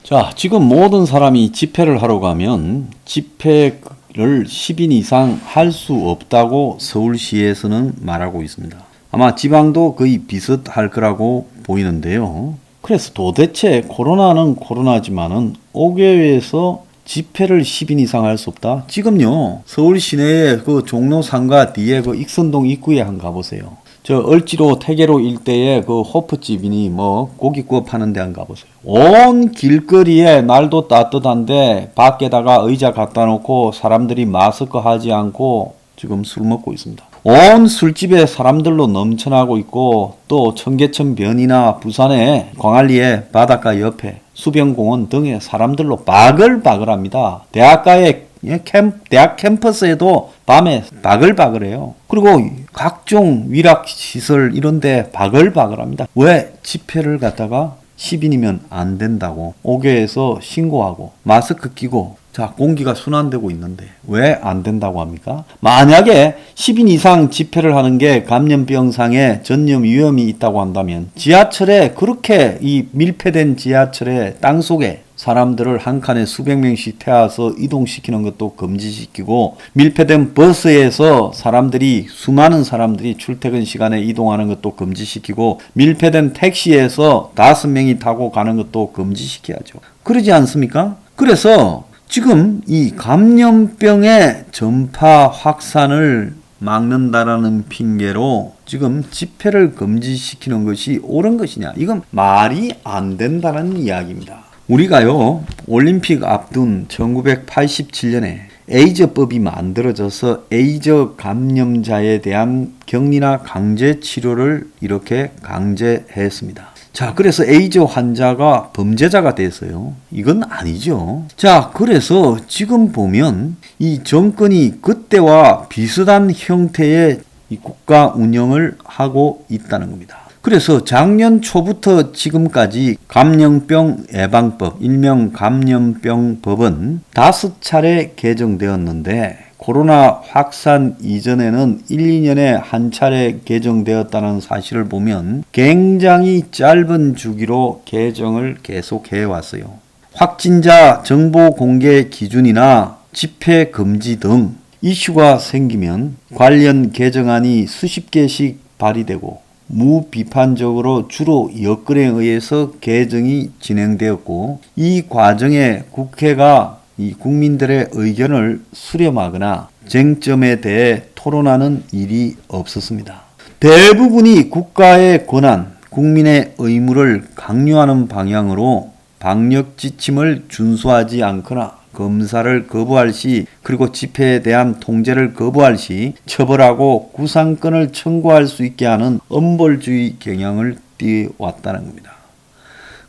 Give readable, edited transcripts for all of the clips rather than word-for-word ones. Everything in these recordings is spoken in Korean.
자, 지금 모든 사람이 집회를 하러 가면 집회를 10인 이상 할 수 없다고 서울시에서는 말하고 있습니다. 아마 지방도 거의 비슷할 거라고 보이는데요. 그래서 도대체 코로나는 코로나지만은 5개회에서 집회를 10인 이상 할 수 없다? 지금요, 서울 시내의 그 종로상가 뒤에 그 익선동 입구에 한번 가보세요. 저 을지로 태계로 일대에 그 호프집이니 뭐 고깃구워 파는 데 한번 가보세요. 온 길거리에 날도 따뜻한데 밖에다가 의자 갖다 놓고 사람들이 마스크 하지 않고 지금 술 먹고 있습니다. 온 술집에 사람들로 넘쳐나고 있고, 또 청계천 변이나 부산의 광안리의 바닷가 옆에 수변공원 등의 사람들로 바글바글합니다. 대학 캠퍼스에도 밤에 바글바글해요. 그리고 각종 위락시설 이런데 바글바글합니다. 왜 집회를 갖다가 10인이면 안 된다고 5개에서 신고하고 마스크 끼고 자, 공기가 순환되고 있는데 왜 안 된다고 합니까? 만약에 10인 이상 집회를 하는 게 감염병상의 전염 위험이 있다고 한다면 지하철에 그렇게 이 밀폐된 지하철의 땅속에 사람들을 한 칸에 수백 명씩 태워서 이동시키는 것도 금지시키고, 밀폐된 버스에서 수많은 사람들이 출퇴근 시간에 이동하는 것도 금지시키고, 밀폐된 택시에서 5명이 타고 가는 것도 금지시켜야죠. 그러지 않습니까? 그래서 지금 이 감염병의 전파 확산을 막는다라는 핑계로 지금 집회를 금지시키는 것이 옳은 것이냐? 이건 말이 안 된다는 이야기입니다. 우리가요, 올림픽 앞둔 1987년에 에이즈법이 만들어져서 에이즈 감염자에 대한 격리나 강제 치료를 이렇게 강제했습니다. 자, 그래서 에이즈 환자가 범죄자가 됐어요. 이건 아니죠. 자, 그래서 지금 보면 이 정권이 그때와 비슷한 형태의 이 국가 운영을 하고 있다는 겁니다. 그래서 작년 초부터 지금까지 감염병 예방법, 일명 감염병법은 5차례 개정되었는데, 코로나 확산 이전에는 1, 2년에 한 차례 개정되었다는 사실을 보면 굉장히 짧은 주기로 개정을 계속해 왔어요. 확진자 정보 공개 기준이나 집회 금지 등 이슈가 생기면 관련 개정안이 수십 개씩 발의되고, 무비판적으로 주로 여건에 의해서 개정이 진행되었고, 이 과정에 국회가 이 국민들의 의견을 수렴하거나 쟁점에 대해 토론하는 일이 없었습니다. 대부분이 국가의 권한, 국민의 의무를 강요하는 방향으로 방역 지침을 준수하지 않거나 검사를 거부할 시, 그리고 집회에 대한 통제를 거부할 시 처벌하고 구상권을 청구할 수 있게 하는 엄벌주의 경향을 띠어왔다는 겁니다.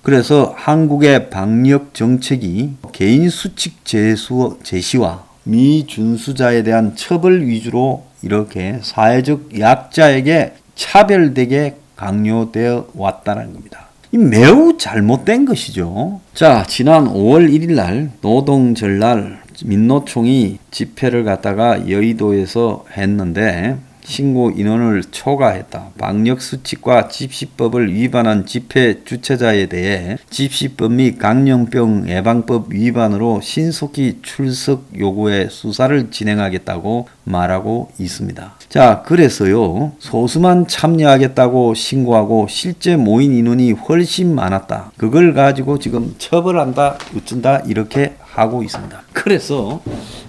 그래서 한국의 방역 정책이 개인 수칙 제시와 미준수자에 대한 처벌 위주로 이렇게 사회적 약자에게 차별되게 강요되어 왔다는 겁니다. 매우 잘못된 것이죠. 자, 지난 5월 1일 날 노동절날 민노총이 집회를 갖다가 여의도에서 했는데 신고 인원을 초과했다. 방역수칙과 집시법을 위반한 집회 주최자에 대해 집시법 및 감염병 예방법 위반으로 신속히 출석 요구해 수사를 진행하겠다고 말하고 있습니다. 자, 그래서요, 소수만 참여하겠다고 신고하고 실제 모인 인원이 훨씬 많았다. 그걸 가지고 지금 처벌한다, 어쩐다 이렇게 하고 있습니다. 그래서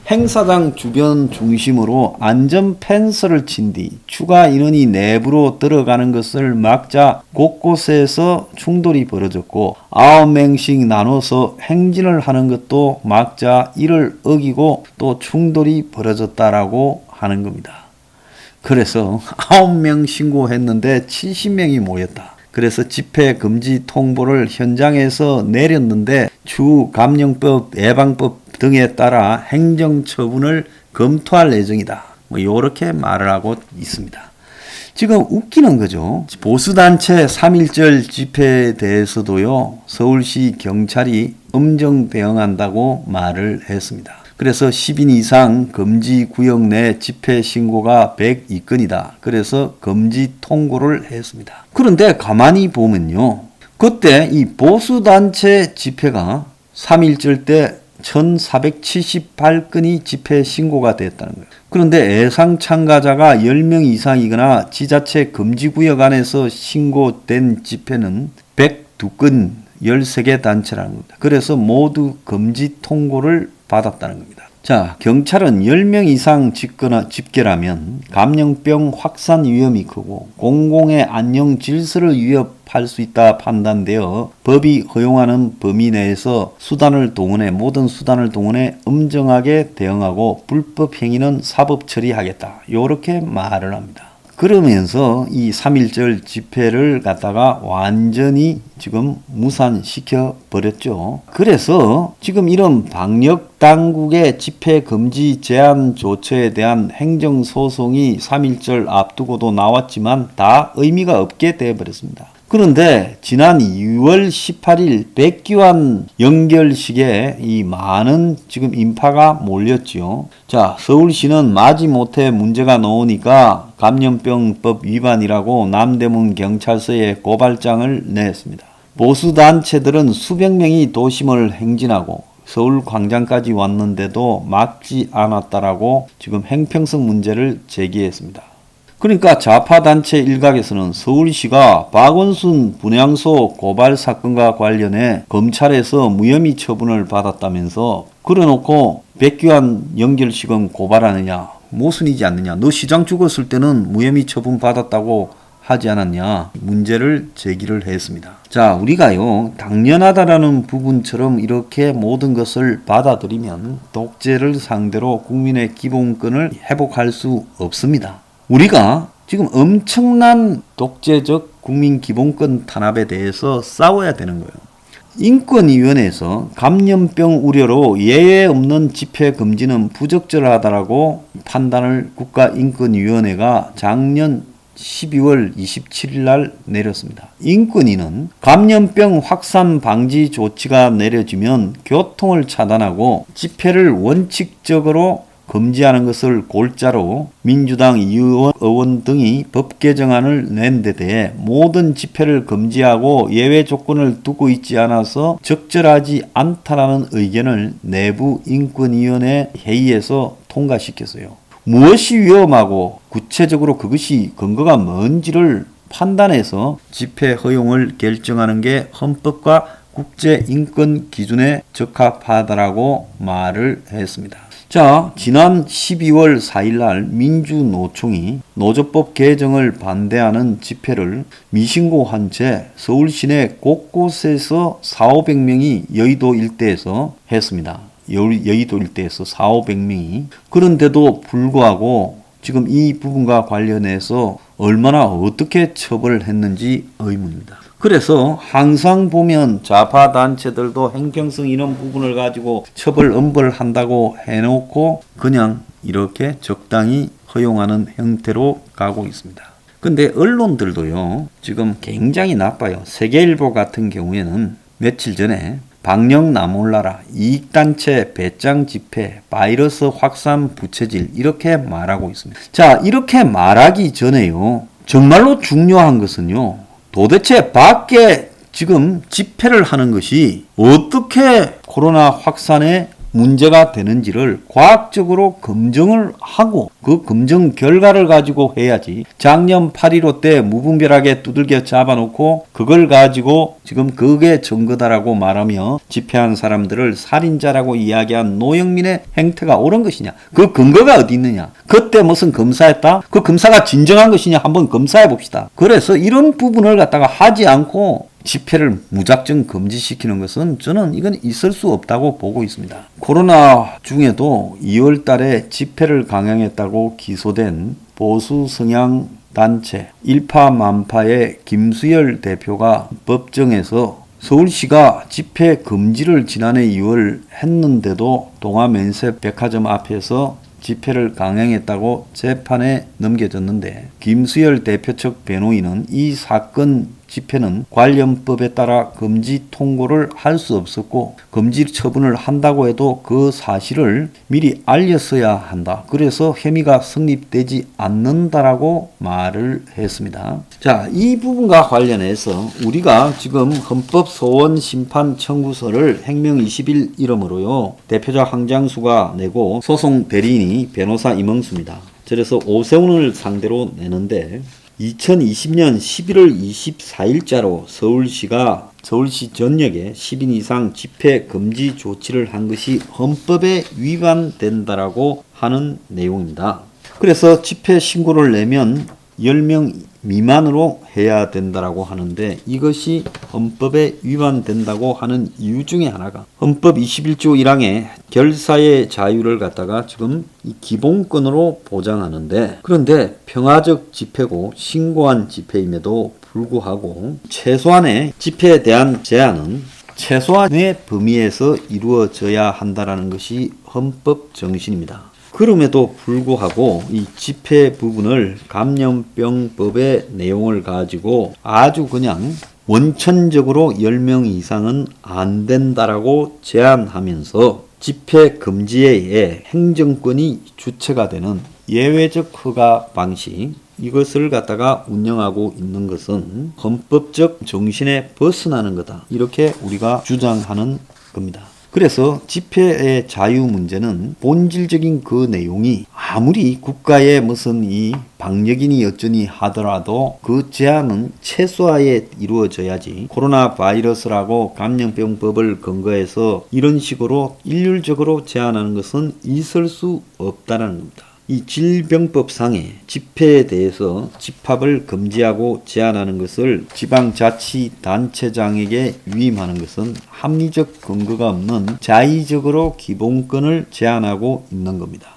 행사장 주변 중심으로 안전 펜스를 친 뒤 추가 인원이 내부로 들어가는 것을 막자 곳곳에서 충돌이 벌어졌고, 9명씩 나눠서 행진을 하는 것도 막자 이를 어기고 또 충돌이 벌어졌다라고 하는 겁니다. 그래서 9명 신고했는데 70명이 모였다. 그래서 집회 금지 통보를 현장에서 내렸는데 추후 감염법 예방법 등에 따라 행정처분을 검토할 예정이다. 이렇게 말을 하고 있습니다. 지금 웃기는 거죠. 보수단체 3.1절 집회에 대해서도요, 서울시 경찰이 엄정 대응한다고 말을 했습니다. 그래서 10인 이상 금지 구역 내 집회 신고가 102건이다. 그래서 금지 통고를 했습니다. 그런데 가만히 보면요, 그때 이 보수단체 집회가 3.1절 때 1478건이 집회 신고가 됐다는 거예요. 그런데 예상 참가자가 10명 이상이거나 지자체 금지구역 안에서 신고된 집회는 102건 13개 단체라는 겁니다. 그래서 모두 금지 통고를 받았다는 겁니다. 자, 경찰은 10명 이상 집계라면 감염병 확산 위험이 크고 공공의 안녕 질서를 위협할 수 있다 판단되어 법이 허용하는 범위 내에서 모든 수단을 동원해 엄정하게 대응하고 불법 행위는 사법 처리하겠다. 요렇게 말을 합니다. 그러면서 이 3.1절 집회를 갖다가 완전히 지금 무산시켜 버렸죠. 그래서 지금 이런 방역 당국의 집회 금지 제한 조처에 대한 행정 소송이 3.1절 앞두고도 나왔지만 다 의미가 없게 되어 버렸습니다. 그런데 지난 2월 18일 백기환 연결식에 이 많은 지금 인파가 몰렸지요. 자, 서울시는 마지못해 문제가 나오니까 감염병법 위반이라고 남대문 경찰서에 고발장을 냈습니다. 보수단체들은 수백 명이 도심을 행진하고 서울 광장까지 왔는데도 막지 않았다라고 지금 행평성 문제를 제기했습니다. 그러니까 좌파단체 일각에서는 서울시가 박원순 분향소 고발 사건과 관련해 검찰에서 무혐의 처분을 받았다면서 그래놓고 백기환 연결식은 고발하느냐, 모순이지 않느냐, 너 시장 죽었을 때는 무혐의 처분 받았다고 하지 않았냐, 문제를 제기를 했습니다. 자, 우리가요 당연하다라는 부분처럼 이렇게 모든 것을 받아들이면 독재를 상대로 국민의 기본권을 회복할 수 없습니다. 우리가 지금 엄청난 독재적 국민 기본권 탄압에 대해서 싸워야 되는 거예요. 인권위원회에서 감염병 우려로 예외 없는 집회 금지는 부적절하다라고 판단을 국가인권위원회가 작년 12월 27일 날 내렸습니다. 인권위는 감염병 확산 방지 조치가 내려지면 교통을 차단하고 집회를 원칙적으로 금지하는 것을 골자로 민주당 의원 등이 법 개정안을 낸 데 대해 모든 집회를 금지하고 예외 조건을 두고 있지 않아서 적절하지 않다라는 의견을 내부 인권위원회 회의에서 통과시켰어요. 무엇이 위험하고 구체적으로 그것이 근거가 뭔지를 판단해서 집회 허용을 결정하는 게 헌법과 국제인권 기준에 적합하다라고 말을 했습니다. 자, 지난 12월 4일 날 민주노총이 노조법 개정을 반대하는 집회를 미신고한 채 서울 시내 곳곳에서 4,500명이 여의도 일대에서 했습니다. 여의도 일대에서 4,500명이. 그런데도 불구하고 지금 이 부분과 관련해서 얼마나 어떻게 처벌했는지 의문입니다. 그래서 항상 보면 좌파 단체들도 행정성 이런 부분을 가지고 처벌 엄벌한다고 해놓고 그냥 이렇게 적당히 허용하는 형태로 가고 있습니다. 근데 언론들도요 지금 굉장히 나빠요. 세계일보 같은 경우에는 며칠 전에 방역 나몰라라, 이익단체 배짱 집회, 바이러스 확산 부채질 이렇게 말하고 있습니다. 자, 이렇게 말하기 전에요 정말로 중요한 것은요 도대체 밖에 지금 집회를 하는 것이 어떻게 코로나 확산에 문제가 되는지를 과학적으로 검증을 하고 그 검증 결과를 가지고 해야지 작년 8.15 때 무분별하게 두들겨 잡아놓고 그걸 가지고 지금 그게 증거다라고 말하며 집회한 사람들을 살인자라고 이야기한 노영민의 행태가 옳은 것이냐, 그 근거가 어디 있느냐, 그때 무슨 검사했다, 그 검사가 진정한 것이냐 한번 검사해 봅시다. 그래서 이런 부분을 갖다가 하지 않고 집회를 무작정 금지시키는 것은 저는 이건 있을 수 없다고 보고 있습니다. 코로나 중에도 2월 달에 집회를 강행했다고 기소된 보수 성향 단체 일파만파의 김수열 대표가 법정에서 서울시가 집회 금지를 지난해 2월 했는데도 동아면세 백화점 앞에서 집회를 강행했다고 재판에 넘겨졌는데 김수열 대표 측 변호인은 이 사건 집회는 관련법에 따라 금지 통고를 할 수 없었고 금지 처분을 한다고 해도 그 사실을 미리 알렸어야 한다. 그래서 혐의가 성립되지 않는다라고 말을 했습니다. 자, 이 부분과 관련해서 우리가 지금 헌법소원심판 청구서를 행명 20일 이름으로요, 대표자 황장수가 내고 소송 대리인이 변호사 임응수입니다. 그래서 오세훈을 상대로 내는데 2020년 11월 24일자로 서울시가 서울시 전역에 10인 이상 집회 금지 조치를 한 것이 헌법에 위반된다라고 하는 내용입니다. 그래서 집회 신고를 내면 10명 미만으로 해야 된다라고 하는데 이것이 헌법에 위반된다고 하는 이유 중에 하나가 헌법 21조 1항의 결사의 자유를 갖다가 지금 이 기본권으로 보장하는데, 그런데 평화적 집회고 신고한 집회임에도 불구하고 최소한의 집회에 대한 제한은 최소한의 범위에서 이루어져야 한다라는 것이 헌법 정신입니다. 그럼에도 불구하고 이 집회 부분을 감염병법의 내용을 가지고 아주 그냥 원천적으로 10명 이상은 안 된다라고 제한하면서 집회 금지에 의해 행정권이 주체가 되는 예외적 허가 방식, 이것을 갖다가 운영하고 있는 것은 헌법적 정신에 벗어나는 거다. 이렇게 우리가 주장하는 겁니다. 그래서 집회의 자유 문제는 본질적인 그 내용이 아무리 국가의 무슨 이 방역인이 어쩌니 하더라도 그 제한은 최소화에 이루어져야지, 코로나 바이러스라고 감염병법을 근거해서 이런 식으로 일률적으로 제한하는 것은 있을 수 없다는 겁니다. 이 질병법상의 집회에 대해서 집합을 금지하고 제한하는 것을 지방자치단체장에게 위임하는 것은 합리적 근거가 없는 자의적으로 기본권을 제한하고 있는 겁니다.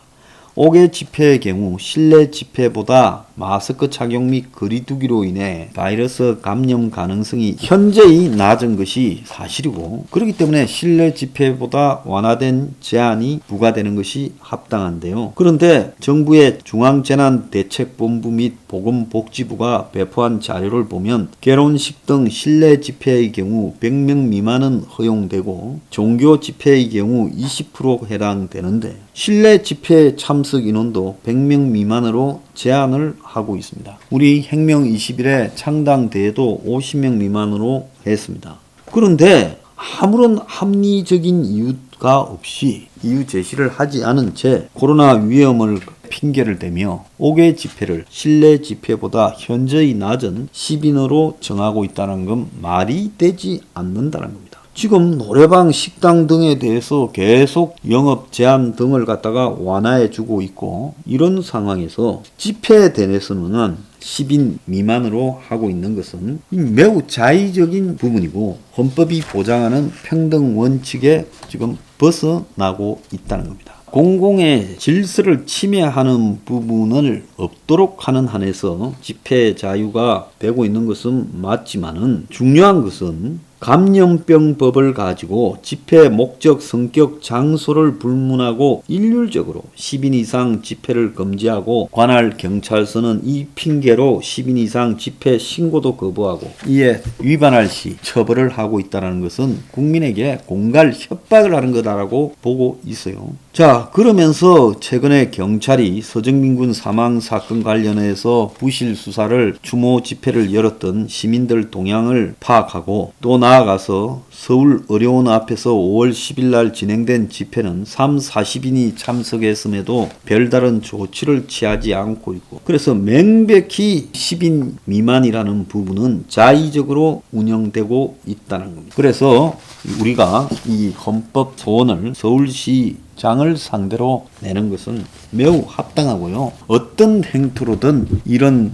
5개 집회의 경우 실내 집회보다 마스크 착용 및 거리두기로 인해 바이러스 감염 가능성이 현저히 낮은 것이 사실이고, 그렇기 때문에 실내 집회보다 완화된 제한이 부과되는 것이 합당한데요. 그런데 정부의 중앙재난대책본부 및 보건복지부가 배포한 자료를 보면 결혼식 등 실내 집회의 경우 100명 미만은 허용되고 종교 집회의 경우 20% 해당되는데 실내 집회 참석 인원도 100명 미만으로 제한을 하고 있습니다. 우리 행명 20일에 창당대회도 50명 미만으로 했습니다. 그런데 아무런 합리적인 이유가 없이 이유 제시를 하지 않은 채 코로나 위험을 핑계를 대며 5개 집회를 실내 집회보다 현저히 낮은 10인으로 정하고 있다는 건 말이 되지 않는다는 겁니다. 지금 노래방, 식당 등에 대해서 계속 영업 제한 등을 갖다가 완화해 주고 있고, 이런 상황에서 집회에 대해서는 10인 미만으로 하고 있는 것은 매우 자의적인 부분이고 헌법이 보장하는 평등 원칙에 지금 벗어나고 있다는 겁니다. 공공의 질서를 침해하는 부분을 없도록 하는 한에서 집회 자유가 되고 있는 것은 맞지만은, 중요한 것은 감염병법을 가지고 집회 목적, 성격, 장소를 불문하고 일률적으로 10인 이상 집회를 금지하고 관할 경찰서는 이 핑계로 10인 이상 집회 신고도 거부하고 이에 위반할 시 처벌을 하고 있다는 것은 국민에게 공갈 협박을 하는 거다라고 보고 있어요. 자, 그러면서 최근에 경찰이 서정민 군 사망 사건 관련해서 부실 수사를 추모 집회를 열었던 시민들 동향을 파악하고, 또 나아가서 서울 의료원 앞에서 5월 10일 날 진행된 집회는 40인이 참석했음에도 별다른 조치를 취하지 않고 있고, 그래서 명백히 10인 미만이라는 부분은 자의적으로 운영되고 있다는 겁니다. 그래서 우리가 이 헌법 소원을 서울시장을 상대로 내는 것은 매우 합당하고요. 어떤 행태로든 이런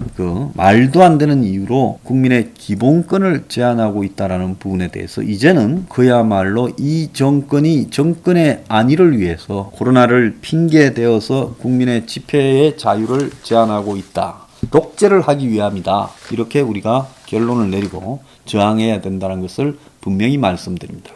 말도 안 되는 이유로 국민의 기본권을 제한하고 있다는 부분에 대해서 이제는 그야말로 이 정권이 정권의 안위를 위해서 코로나를 핑계대어서 국민의 집회의 자유를 제한하고 있다, 독재를 하기 위함이다, 이렇게 우리가 결론을 내리고 저항해야 된다는 것을 분명히 말씀드립니다.